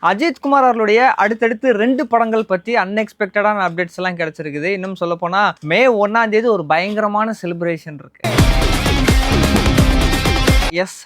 அஜித் குமார் அவர்களுடைய அடுத்தடுத்து 2 படங்கள் பத்தி அன்எக்ஸ்பெக்டடான அப்டேட்ஸ் எல்லாம் கிடைச்சிருக்குது. இன்னும் சொல்லப்போனா மே 1ஆம் தேதி ஒரு பயங்கரமான செலிப்ரேஷன் இருக்கு.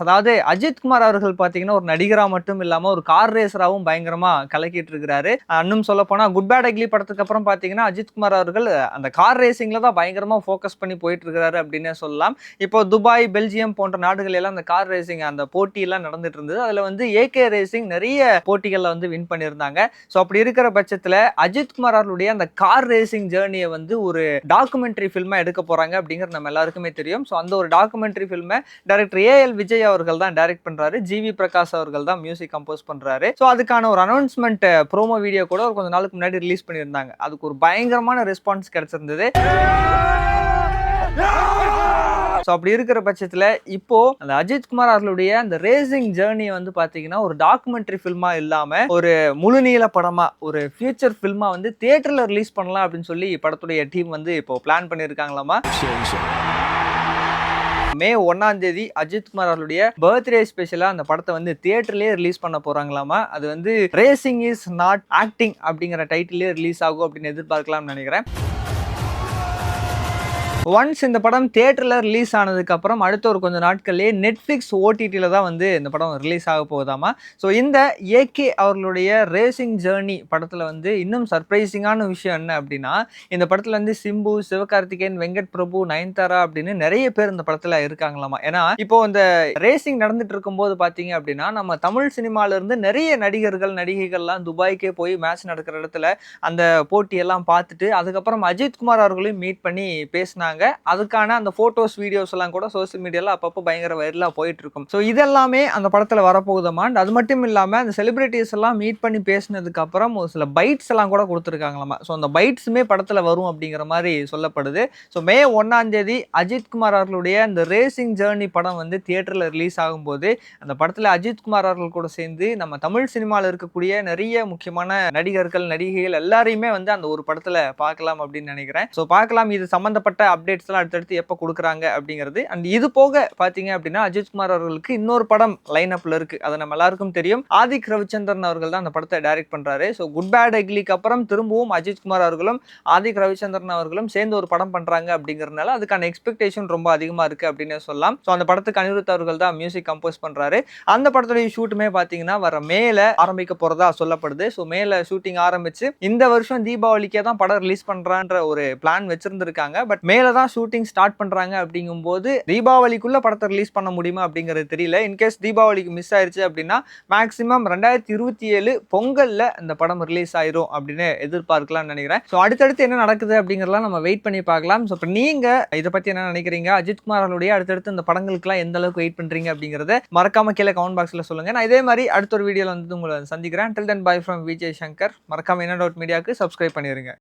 அதாவது அஜித் குமார் அவர்கள் பாத்தீங்கன்னா ஒரு நடிகரா மட்டும் இல்லாம ஒரு கார் ரேசராவும் பயங்கரமா கலக்கிட்டு இருக்கிறாரு. இன்னும் சொல்ல போனா குட் பேட் அக்லி படத்துக்கு அப்புறம் பாத்தீங்கன்னா அஜித் குமார் அவர்கள் அந்த கார் ரேசிங்ல தான் பயங்கரமா ஃபோக்கஸ் பண்ணி போயிட்டு இருக்காரு அப்படின்னு சொல்லலாம். இப்போ துபாய், பெல்ஜியம் போன்ற நாடுகள் எல்லாம் அந்த கார் ரேசிங் அந்த போட்டி எல்லாம் நடந்துட்டு இருந்தது. அதுல வந்து ஏகே ரேசிங் நிறைய போட்டிகள்ல வந்து வின் பண்ணியிருந்தாங்க. ஸோ அப்படி இருக்கிற பட்சத்துல அஜித் குமார் அவர்களுடைய அந்த கார் ரேசிங் ஜேர்னியை வந்து ஒரு டாக்குமெண்ட்ரி ஃபில்மா எடுக்க போறாங்க அப்படிங்கிறது நம்ம எல்லாருக்குமே தெரியும். ஸோ அந்த ஒரு டாக்குமெண்ட்ரி ஃபில்மை டைரக்டர் ஏஎல் விஜய் அவர்கள் தான் டைரக்ட் பண்றாரு. ஜிவி பிரகாஷ் அவர்கள் தான் மியூசிக் கம்போஸ் பண்றாரு. சோ அதுக்கான ஒரு அனௌன்ஸ்மெண்ட் ப்ரோமோ வீடியோ கூட ஒரு கொஞ்ச நாளுக்கு முன்னாடி ரிலீஸ் பண்ணியிருந்தாங்க. அதுக்கு ஒரு பயங்கரமான ரெஸ்பான்ஸ் கிடைச்சிருந்தது. ஸோ அப்படி இருக்கிற பட்சத்தில் இப்போ அந்த அஜித் குமார் அவர்களுடைய அந்த ரேசிங் ஜேர்னியை வந்து பார்த்தீங்கன்னா ஒரு டாக்குமெண்ட்ரி ஃபில்மா இல்லாமல் ஒரு முழுநீள படமா ஒரு ஃபியூச்சர் ஃபில்மா வந்து தியேட்டரில் ரிலீஸ் பண்ணலாம் அப்படின்னு சொல்லி படத்துடைய டீம் வந்து இப்போ பிளான் பண்ணியிருக்காங்களாமா. மே 1ஆம் தேதி அஜித் குமார் அவர்களுடைய பர்த்டே ஸ்பெஷலா அந்த படத்தை வந்து தியேட்டர்லயே ரிலீஸ் பண்ண போறாங்களாமா. அது வந்து ரேசிங் இஸ் நாட் ஆக்டிங் அப்படிங்கிற டைட்டிலே ரிலீஸ் ஆகும் அப்படின்னு எதிர்பார்க்கலாம்னு நினைக்கிறேன். ஒன்ஸ் இந்த படம் தியேட்டர்ல ரிலீஸ் ஆனதுக்கு அப்புறம் அடுத்த ஒரு கொஞ்சம் நாட்கள்லேயே நெட்ஃபிளிக்ஸ் ஓடிடியில் தான் வந்து இந்த படம் ரிலீஸ் ஆக போகுதாமா. ஸோ இந்த ஏகே அவர்களுடைய ரேசிங் ஜேர்னி படத்தில் வந்து இன்னும் சர்ப்ரைசிங்கான விஷயம் என்ன அப்படின்னா, இந்த படத்தில் வந்து சிம்பு, சிவகார்த்திகேயன், வெங்கட் பிரபு, நயன்தாரா அப்படின்னு நிறைய பேர் இந்த படத்தில் இருக்காங்களாமா. ஏன்னா இப்போ இந்த ரேசிங் நடந்துட்டு இருக்கும்போது பார்த்தீங்க அப்படின்னா நம்ம தமிழ் சினிமால இருந்து நிறைய நடிகர்கள் நடிகைகள்லாம் துபாய்க்கே போய் மேட்ச் நடக்கிற இடத்துல அந்த போட்டியெல்லாம் பார்த்துட்டு அதுக்கப்புறம் அஜித் குமார் அவர்களையும் மீட் பண்ணி பேசினாங்க. அதுக்கான அந்த போட்டோஸ் வீடியோஸ் எல்லாம் கூட சோசியல் மீடியால அப்பப்போ பயங்கர வைரலா போயிட்டு இருக்கும். ஸோ இதெல்லாமே அந்த படத்துல வரப்போகுதமா. அது மட்டும் இல்லாம அந்த செலிபிரிட்டிஸ் எல்லாம் மீட் பண்ணி பேசினதுக்கு அப்புறம் ஒரு சில பைட்ஸ் எல்லாம் கூட கொடுத்துருக்காங்களாமா. ஸோ அந்த பைட்ஸுமே படத்துல வரும் அப்படிங்கிற மாதிரி சொல்லப்படுது. ஸோ மே 1ஆம் தேதி அஜித் குமார் அவர்களுடைய அந்த ரேசிங் ஜேர்னி படம் வந்து தியேட்டர்ல ரிலீஸ் ஆகும்போது அந்த படத்துல அஜித் குமார் அவர்கள் கூட சேர்ந்து நம்ம தமிழ் சினிமாவில் இருக்கக்கூடிய நிறைய முக்கியமான நடிகர்கள் நடிகைகள் எல்லாரையுமே வந்து அந்த ஒரு படத்துல பார்க்கலாம் அப்படின்னு நினைக்கிறேன். ஸோ பார்க்கலாம் இது சம்பந்தப்பட்ட அப்டேட்ஸ் எல்லாம் அடுத்தடுத்து எப்போ கொடுக்குறாங்க அப்படிங்கிறது. அண்ட் இது போக பார்த்தீங்க அப்படின்னா அஜித் குமார் அவர்களுக்கு இன்னொரு படம் லைன் அப்ல இருக்கு. அது நம்ம எல்லாருக்கும் தெரியும். ஆதிக் ரவிச்சந்திரன் அவர்கள் தான் அந்த படத்தை டைரக்ட் பண்றாரு. ஸோ குட் பேட் அக்லிக்கு அப்புறம் திரும்பவும் அஜித் குமார் அவர்களும் ஆதிக் ரவிச்சந்திரன் அவர்களும் சேர்ந்து ஒரு படம் பண்றாங்க அப்படிங்கிறதுனால அதுக்கான எக்ஸ்பெக்டேஷன் ரொம்ப அதிகமா இருக்கு அப்படின்னு சொல்லலாம். ஸோ அந்த படத்துக்கு அனிருத் அவர்கள் தான் மியூசிக் கம்போஸ் பண்றாரு. அந்த படத்துடைய ஷூட்டுமே பார்த்தீங்கன்னா வர மேல ஆரம்பிக்க போறதா சொல்லப்படுது. ஸோ மேல ஷூட்டிங் ஆரம்பிச்சு இந்த வருஷம் தீபாவளிக்கே தான் படம் ரிலீஸ் பண்றான்ற ஒரு பிளான் வச்சிருந்திருக்காங்க. பட் மேல தான் ஷூட்டிங் ஸ்டார்ட் பண்றாங்க அப்படிங்கும்போது தீபாவளிக்குள்ள படத்தை ரிலீஸ் பண்ண முடியுமா அப்படிங்கிறது தெரியல. இன்கேஸ் தீபாவளிக்கு மிஸ் ஆயிருச்சு அப்படின்னா மேக்ஸிமம் 2027 பொங்கல்ல இந்த படம் ரிலீஸ் ஆயிரும் அப்படின்னு எதிர்பார்க்கலாம்னு நினைக்கிறேன். ஸோ அடுத்தடுத்து என்ன நடக்குது அப்படிங்கிறதெல்லாம் நம்ம வெயிட் பண்ணி பார்க்கலாம். ஸோ இப்போ நீங்க இதை பத்தி என்ன நினைக்கிறீங்க? அஜித் குமார் அவர்களுடைய அடுத்தடுத்து இந்த படங்களுக்குலாம் எந்த அளவுக்கு வெயிட் பண்றீங்க அப்படிங்கிறத மறக்காம கீழே கமெண்ட் பாக்ஸ்ல சொல்லுங்க. நான் இதே மாதிரி அடுத்த ஒரு வீடியோல வந்து உங்களை சந்திக்கிறேன். டில் தென் பை ஃப்ரம் விஜய் சங்கர். மறக்காம என்ன டவுட் மீடியாவுக்கு சப்ஸ்கிரைப் பண்ணிருங்க.